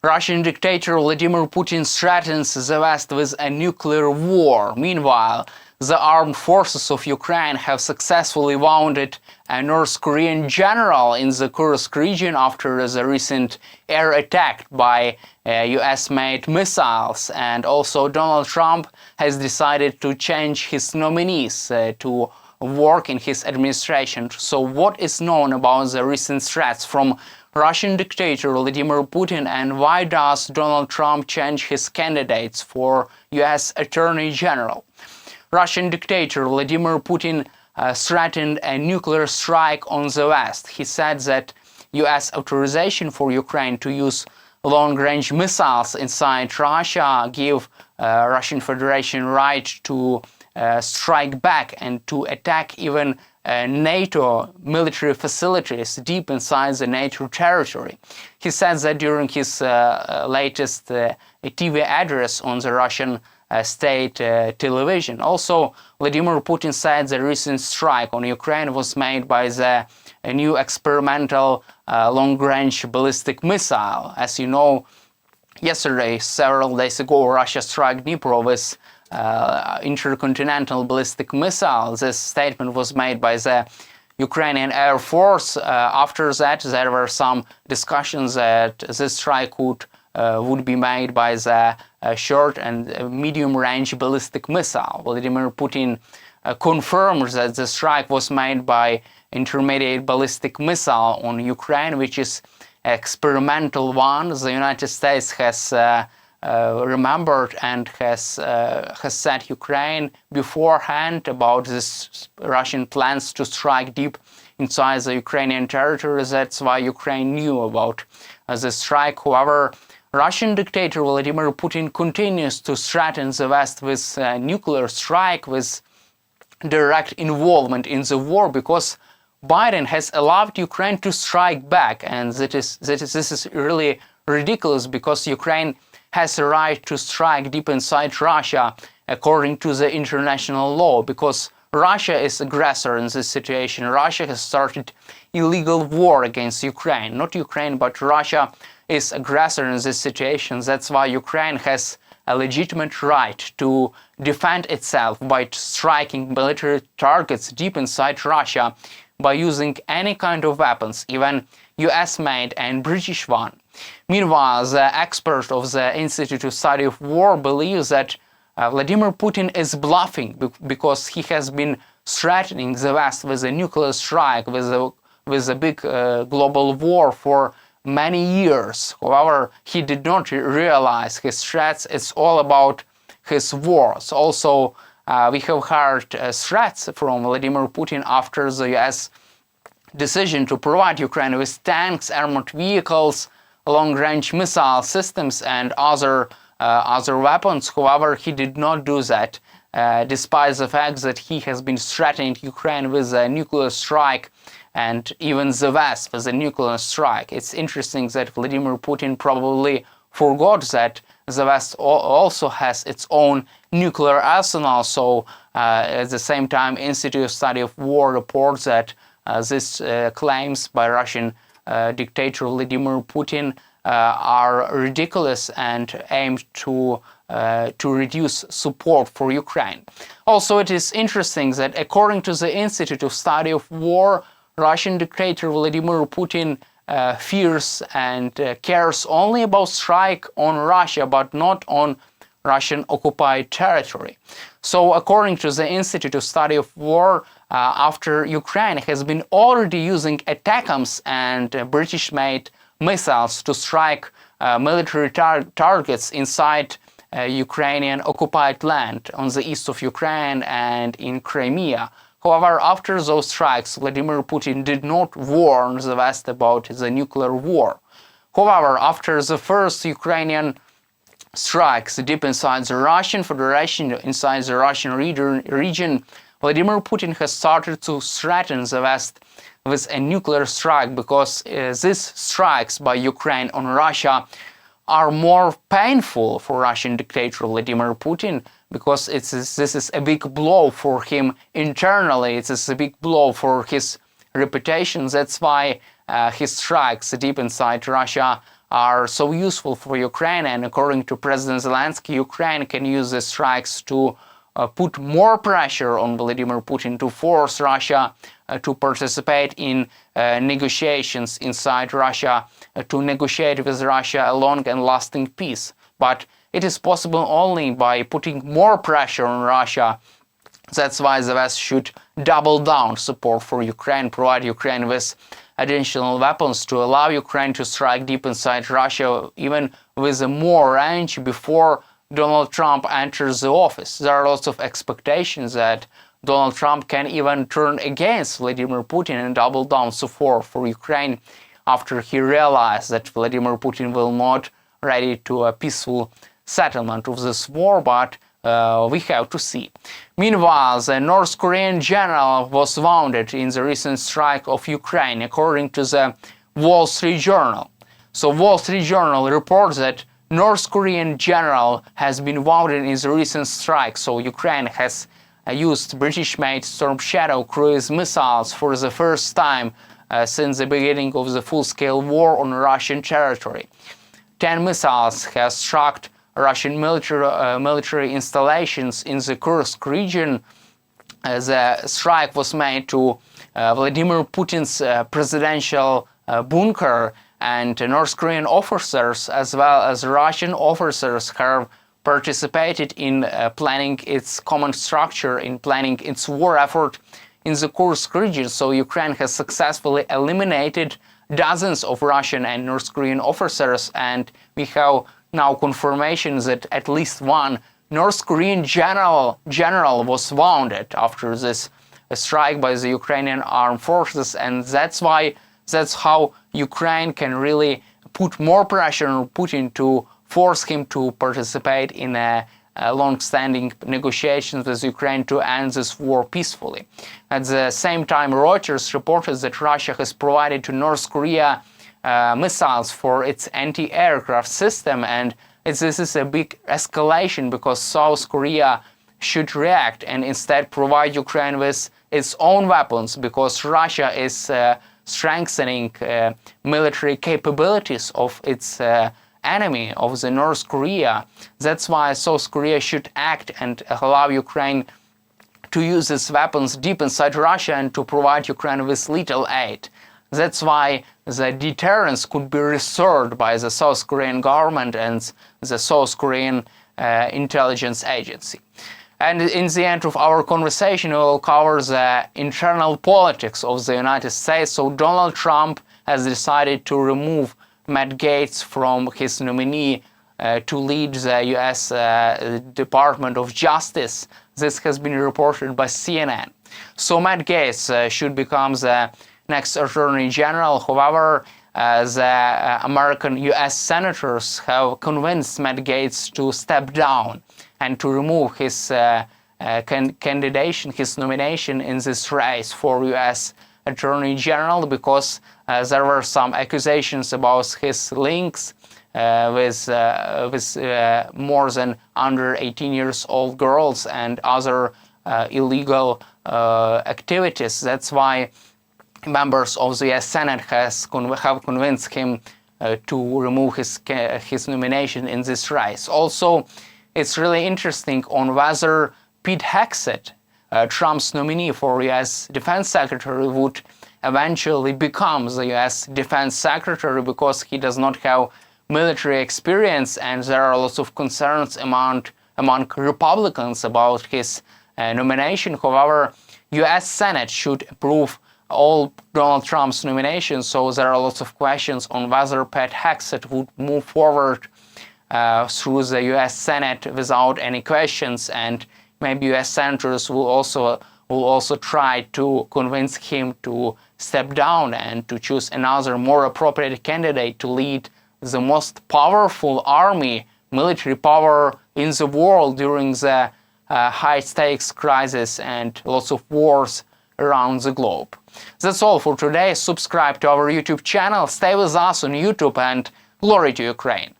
Russian dictator Vladimir Putin threatens the West with a nuclear war. Meanwhile, the armed forces of Ukraine have successfully wounded a North Korean general in the Kursk region after the recent air attack by US-made missiles. And also Donald Trump has decided to change his nominees to work in his administration. So what is known about the recent threats from Russian dictator Vladimir Putin, and why does Donald Trump change his candidates for US Attorney General? Russian dictator Vladimir Putin threatened a nuclear strike on the West. He said that US authorization for Ukraine to use long-range missiles inside Russia give Russian Federation right to strike back and to attack even NATO military facilities deep inside the NATO territory. He said that during his latest TV address on the Russian state television. Also, Vladimir Putin said the recent strike on Ukraine was made by the new experimental long-range ballistic missile. As you know, yesterday, several days ago, Russia struck Dnipro with intercontinental ballistic missile. This statement was made by the Ukrainian Air Force. After that, there were some discussions that this strike would be made by the short and medium-range ballistic missile. Vladimir Putin confirmed that the strike was made by intermediate ballistic missile on Ukraine, which is experimental one. The United States has remembered and has said Ukraine beforehand about this Russian plans to strike deep inside the Ukrainian territory. That's why Ukraine knew about the strike. However, Russian dictator Vladimir Putin continues to threaten the West with a nuclear strike, with direct involvement in the war, because Biden has allowed Ukraine to strike back, and this is really ridiculous, because Ukraine has a right to strike deep inside Russia according to the international law, because Russia is aggressor in this situation. Russia has started illegal war against Ukraine. Not Ukraine, but Russia is aggressor in this situation. That's why Ukraine has a legitimate right to defend itself by striking military targets deep inside Russia by using any kind of weapons, even US-made and British one. Meanwhile, the expert of the Institute of Study of War believes that Vladimir Putin is bluffing because he has been threatening the West with a nuclear strike, with a big global war for many years. However, he did not realize his threats. It's all about his wars. Also, we have heard threats from Vladimir Putin after the US decision to provide Ukraine with tanks, armored vehicles, long-range missile systems, and other weapons. However, he did not do that, despite the fact that he has been threatening Ukraine with a nuclear strike, and even the West with a nuclear strike. It's interesting that Vladimir Putin probably forgot that the West also has its own nuclear arsenal. So at the same time, Institute of Study of War reports that these claims by Russian dictator Vladimir Putin are ridiculous and aimed to reduce support for Ukraine. Also, it is interesting that according to the Institute of Study of War, Russian dictator Vladimir Putin fears and cares only about strike on Russia, but not on Russian occupied territory. So according to the Institute of Study of War, after Ukraine has been already using ATACMS and British-made missiles to strike military targets inside Ukrainian occupied land on the east of Ukraine and in Crimea. However, after those strikes, Vladimir Putin did not warn the West about the nuclear war. However, after the first Ukrainian strikes deep inside the Russian Federation, inside the Russian region, Vladimir Putin has started to threaten the West with a nuclear strike, because these strikes by Ukraine on Russia are more painful for Russian dictator Vladimir Putin, because this is a big blow for him internally. It is a big blow for his reputation. That's why his strikes deep inside Russia are so useful for Ukraine, and according to President Zelensky, Ukraine can use the strikes to put more pressure on Vladimir Putin to force Russia to participate in negotiations inside Russia, to negotiate with Russia a long and lasting peace. But it is possible only by putting more pressure on Russia. That's why the West should double down support for Ukraine, provide Ukraine with additional weapons to allow Ukraine to strike deep inside Russia, even with a more range before Donald Trump enters the office. There are lots of expectations that Donald Trump can even turn against Vladimir Putin and double down support for Ukraine after he realized that Vladimir Putin will not ready to a peaceful settlement of this war, but we have to see. Meanwhile, the North Korean general was wounded in the recent strike of Ukraine, according to the Wall Street Journal. So Wall Street Journal reports that North Korean general has been wounded in the recent strike. So Ukraine has used British-made Storm Shadow cruise missiles for the first time since the beginning of the full-scale war on Russian territory. 10 missiles have struck Russian military installations in the Kursk region. The strike was made to Vladimir Putin's presidential bunker, and North Korean officers as well as Russian officers have participated in planning its command structure, in planning its war effort in the Kursk region. So Ukraine has successfully eliminated dozens of Russian and North Korean officers, and we have now confirmation that at least one North Korean general was wounded after this strike by the Ukrainian armed forces, and that's how Ukraine can really put more pressure on Putin to force him to participate in a long-standing negotiations with Ukraine to end this war peacefully. At the same time, Reuters reported that Russia has provided to North Korea missiles for its anti-aircraft system, and this is a big escalation because South Korea should react and instead provide Ukraine with its own weapons, because Russia is strengthening military capabilities of its enemy, of the North Korea. That's why South Korea should act and allow Ukraine to use its weapons deep inside Russia and to provide Ukraine with lethal aid. That's why the deterrence could be restored by the South Korean government and the South Korean intelligence agency. And in the end of our conversation, we will cover the internal politics of the United States. So Donald Trump has decided to remove Matt Gaetz from his nominee to lead the U.S. Department of Justice. This has been reported by CNN. So Matt Gaetz should become the next Attorney General. However, the American U.S. senators have convinced Matt Gaetz to step down and to remove his his nomination in this race for U.S. Attorney General, because there were some accusations about his links with more than under 18 years old girls and other illegal activities. That's why members of the U.S. Senate have convinced him to remove his nomination in this race. Also, it's really interesting on whether Pete Hegseth, Trump's nominee for U.S. Defense Secretary, would eventually become the U.S. Defense Secretary, because he does not have military experience, and there are lots of concerns among Republicans about his nomination. However, U.S. Senate should approve all Donald Trump's nominations, so there are lots of questions on whether Pete Hegseth would move forward through the U.S. Senate without any questions, and maybe U.S. senators will also try to convince him to step down and to choose another more appropriate candidate to lead the most powerful army, military power in the world during the high-stakes crisis and lots of wars around the globe. That's all for today. Subscribe to our YouTube channel, stay with us on YouTube, and glory to Ukraine!